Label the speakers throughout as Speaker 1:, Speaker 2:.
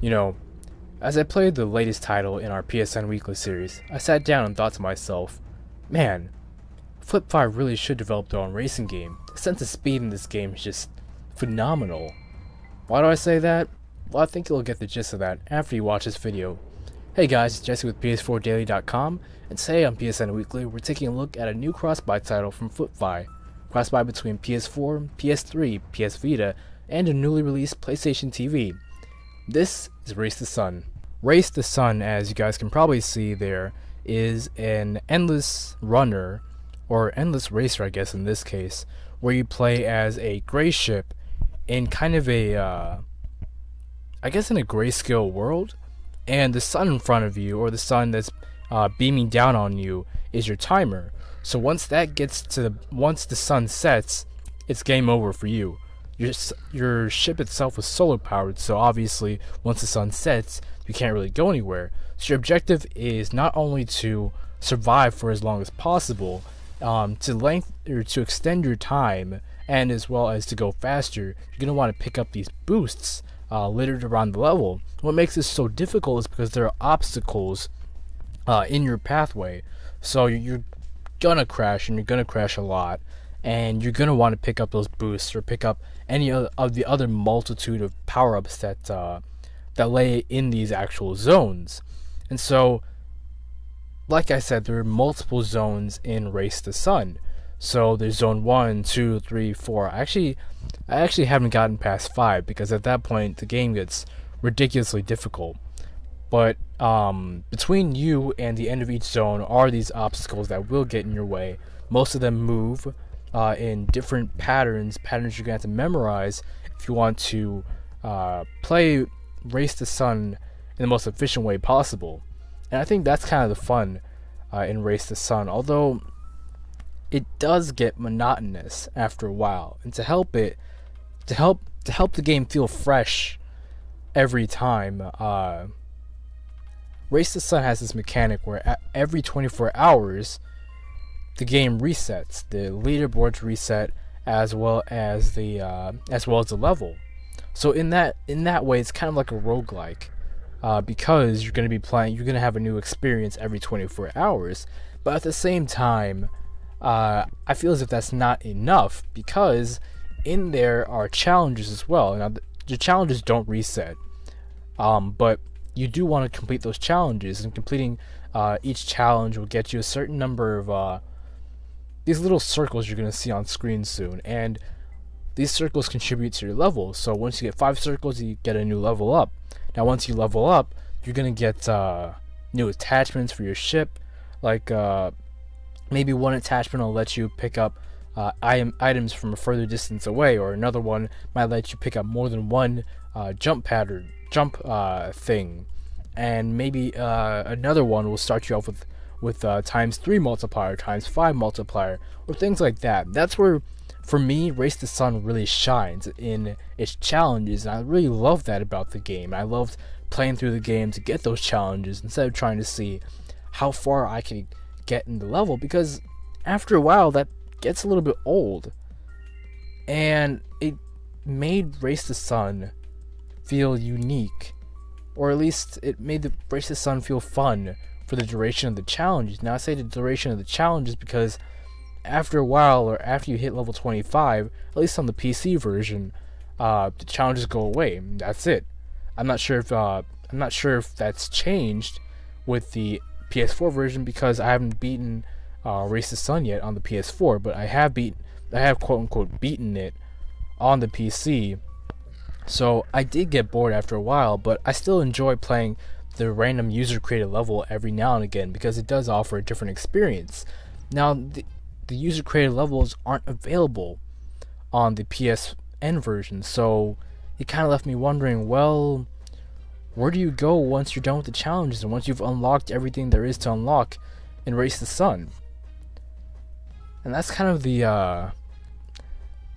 Speaker 1: You know, as I played the latest title in our PSN Weekly series, I sat down and thought to myself, man, Flippfly really should develop their own racing game. The sense of speed in this game is just phenomenal. Why do I say that? Well, I think you'll get the gist of that after you watch this video. Hey guys, it's Jesse with PS4Daily.com, and today on PSN Weekly, we're taking a look at a new cross-buy title from Flippfly. Cross-buy between PS4, PS3, PS Vita, and a newly released PlayStation TV. This is Race the Sun. Race the Sun, as you guys can probably see there, is an endless runner, or endless racer I guess in this case, where you play as a gray ship in kind of a, I guess in a grayscale world, and the sun in front of you, or the sun that's beaming down on you, is your timer. So once the sun sets, it's game over for you. Your ship itself is solar powered, so obviously once the sun sets, you can't really go anywhere. So your objective is not only to survive for as long as possible, to extend your time, and as well as to go faster. You're gonna want to pick up these boosts littered around the level. What makes this so difficult is because there are obstacles in your pathway, so you're gonna crash, and you're gonna crash a lot, and you're gonna want to pick up those boosts or pick up any of the other multitude of power-ups that lay in these actual zones. And so, like I said, there are multiple zones in Race the Sun. So there's zone 1, 2, 3, 4. I actually haven't gotten past 5 because at that point the game gets ridiculously difficult. But between you and the end of each zone are these obstacles that will get in your way. Most of them move in different patterns you're going to have to memorize if you want to play Race the Sun in the most efficient way possible. And I think that's kind of the fun in Race the Sun, although it does get monotonous after a while. And to help the game feel fresh every time, Race the Sun has this mechanic where every 24 hours the game resets. The leaderboards reset as well as the level. So in that way, it's kind of like a roguelike, because you're going to have a new experience every 24 hours. But at the same time, I feel as if that's not enough, because in there are challenges as well. Now the challenges don't reset, but you do want to complete those challenges, and completing each challenge will get you a certain number of these little circles you're going to see on screen soon, and these circles contribute to your level. So once you get 5 circles, you get a new level up. Now once you level up, you're going to get new attachments for your ship, like maybe one attachment will let you pick up items from a further distance away, or another one might let you pick up more than one jump thing, and maybe another one will start you off with ×3 multiplier, ×5 multiplier, or things like that. That's where, for me, Race the Sun really shines in its challenges, and I really love that about the game. I loved playing through the game to get those challenges instead of trying to see how far I can get in the level, because after a while that gets a little bit old, and it made Race the Sun feel unique, or at least it made the Race the Sun feel fun for the duration of the challenges. Now I say the duration of the challenges because after a while, or after you hit level 25, at least on the PC version, the challenges go away. That's it. I'm not sure if that's changed with the PS4 version, because I haven't beaten Race the Sun yet on the PS4, but I have quote unquote beaten it on the PC. So I did get bored after a while, but I still enjoy playing the random user created level every now and again, because it does offer a different experience. Now the user created levels aren't available on the PSN version, so it kind of left me wondering, well, where do you go once you're done with the challenges, and once you've unlocked everything there is to unlock in Race the Sun? And that's kind of the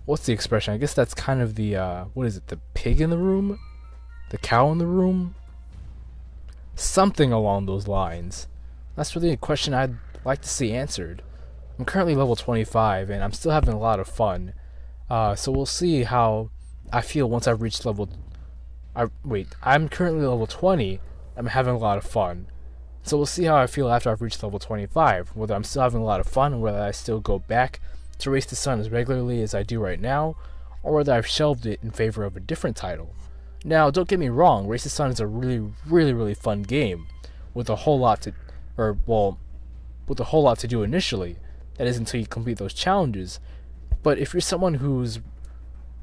Speaker 1: what's the expression? I guess that's kind of the what is it, the pig in the room? The cow in the room? Something along those lines. That's really a question I'd like to see answered. I'm currently level 25, and I'm still having a lot of fun. So we'll see how I feel once I've reached level I'm currently level 20. I'm having a lot of fun. So we'll see how I feel after I've reached level 25, whether I'm still having a lot of fun, or whether I still go back to Race the Sun as regularly as I do right now, or whether I've shelved it in favor of a different title. Now, don't get me wrong, Race the Sun is a really fun game, with a whole lot to, with a whole lot to do initially. That is until you complete those challenges. But if you're someone who's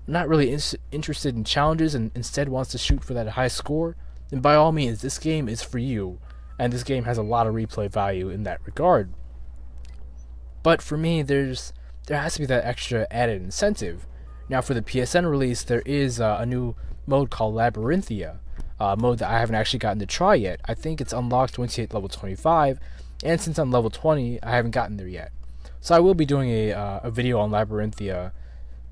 Speaker 1: not really interested in challenges and instead wants to shoot for that high score, then by all means, this game is for you. And this game has a lot of replay value in that regard. But for me, there has to be that extra added incentive. Now for the PSN release, there is a new mode called Labyrinthia, a mode that I haven't actually gotten to try yet. I think it's unlocked once you hit level 25, and since I'm level 20, I haven't gotten there yet. So I will be doing a video on Labyrinthia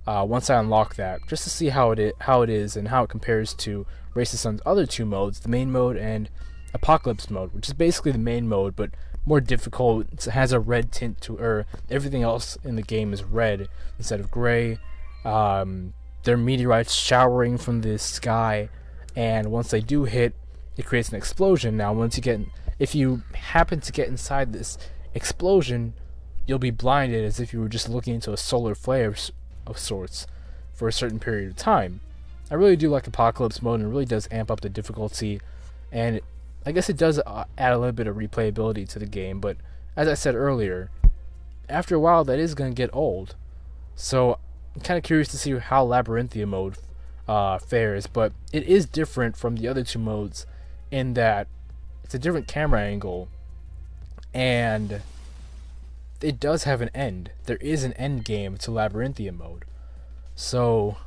Speaker 1: once I unlock that, just to see how it is and how it compares to Race the Sun's other two modes, the main mode and Apocalypse mode, which is basically the main mode but more difficult. It has a red tint to, or everything else in the game is red instead of gray. There are meteorites showering from the sky, and once they do hit, it creates an explosion. Now if you happen to get inside this explosion, you'll be blinded as if you were just looking into a solar flare of sorts for a certain period of time. I really do like Apocalypse mode, and it really does amp up the difficulty, and I guess it does add a little bit of replayability to the game, but as I said earlier, after a while that is going to get old. So I'm kind of curious to see how Labyrinthia mode fares, but it is different from the other two modes in that it's a different camera angle, and it does have an end. There is an end game to Labyrinthia mode. So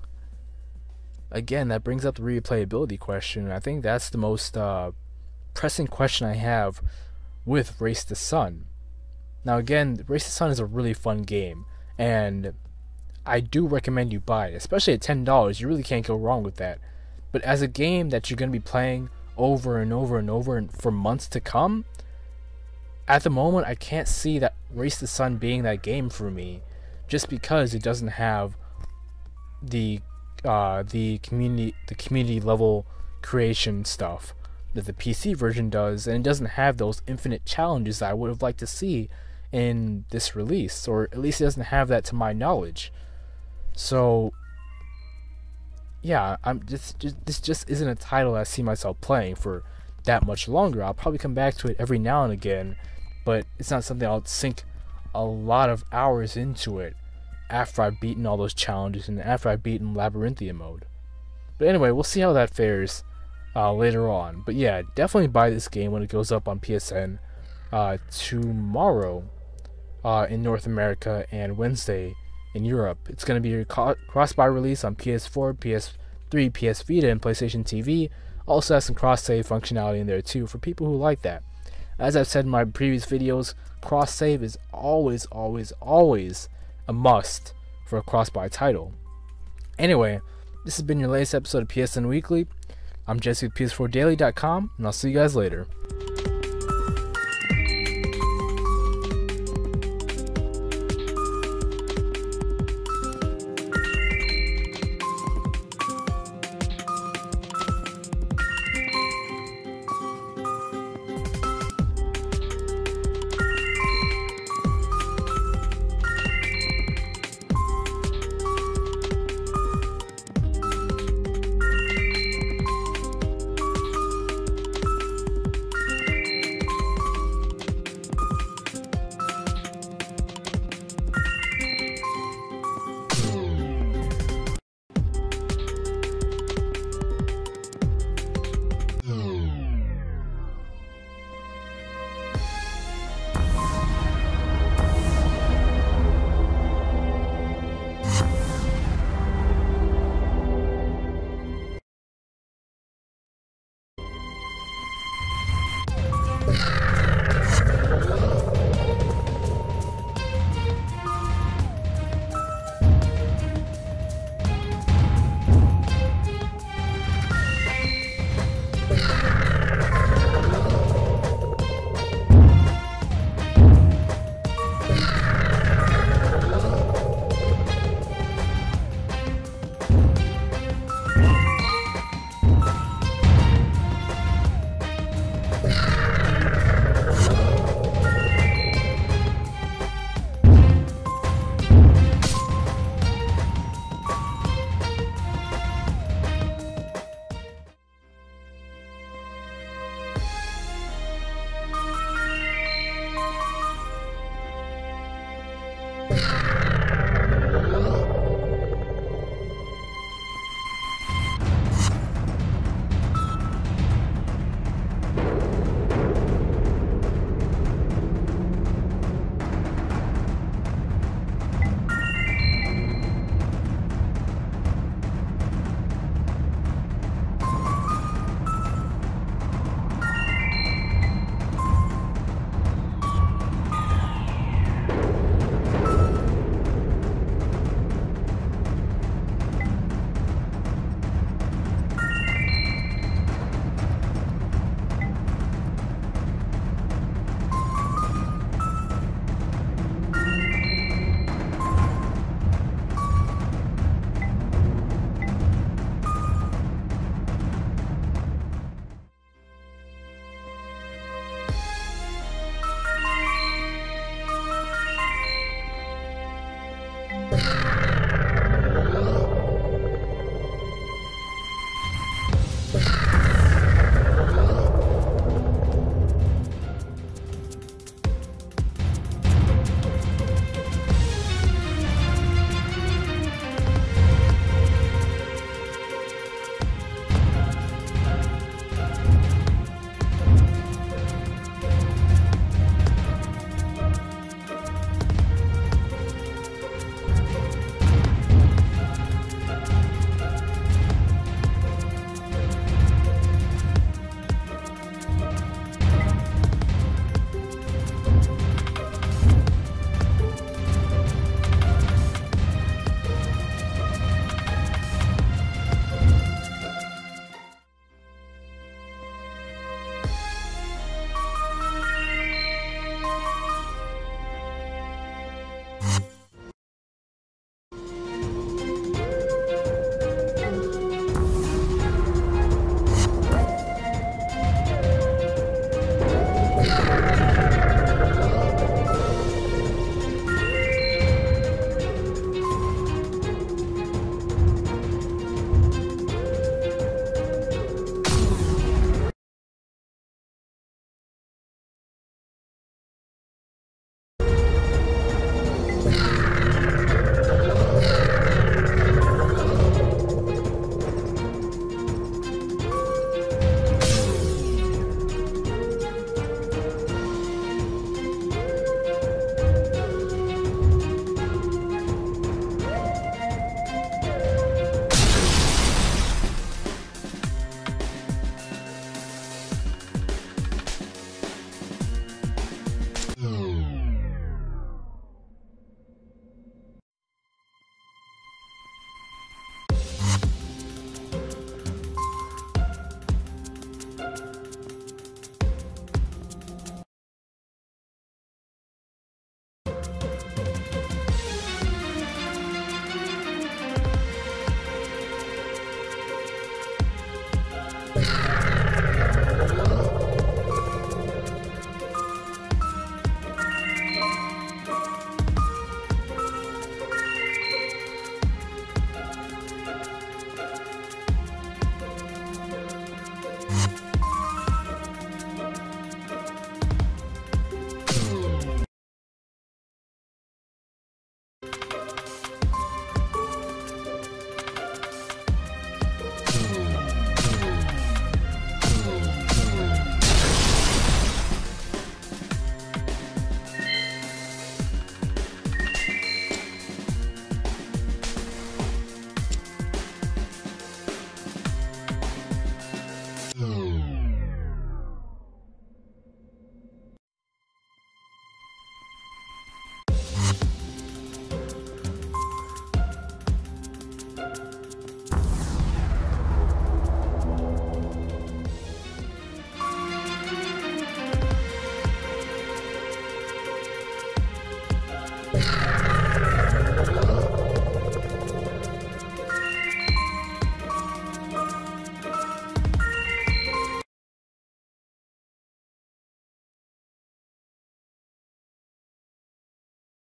Speaker 1: again, that brings up the replayability question, and I think that's the most pressing question I have with Race the Sun. Now again, Race the Sun is a really fun game, and I do recommend you buy it, especially at $10. You really can't go wrong with that. But as a game that you're going to be playing over and over and over and for months to come, at the moment I can't see that Race the Sun being that game for me, just because it doesn't have the community level creation stuff that the PC version does, and it doesn't have those infinite challenges that I would have liked to see in this release, or at least it doesn't have that to my knowledge. So yeah, this just isn't a title I see myself playing for that much longer. I'll probably come back to it every now and again, but it's not something I'll sink a lot of hours into it after I've beaten all those challenges and after I've beaten Labyrinthia mode. But anyway, we'll see how that fares later on. But yeah, definitely buy this game when it goes up on PSN tomorrow in North America and Wednesday in Europe. It's going to be a cross-buy release on PS4, PS3, PS Vita, and PlayStation TV. Also has some cross-save functionality in there too for people who like that. As I've said in my previous videos, cross-save is always a must for a cross-buy title. Anyway, this has been your latest episode of PSN Weekly. I'm Jesse with PS4Daily.com, and I'll see you guys later.
Speaker 2: You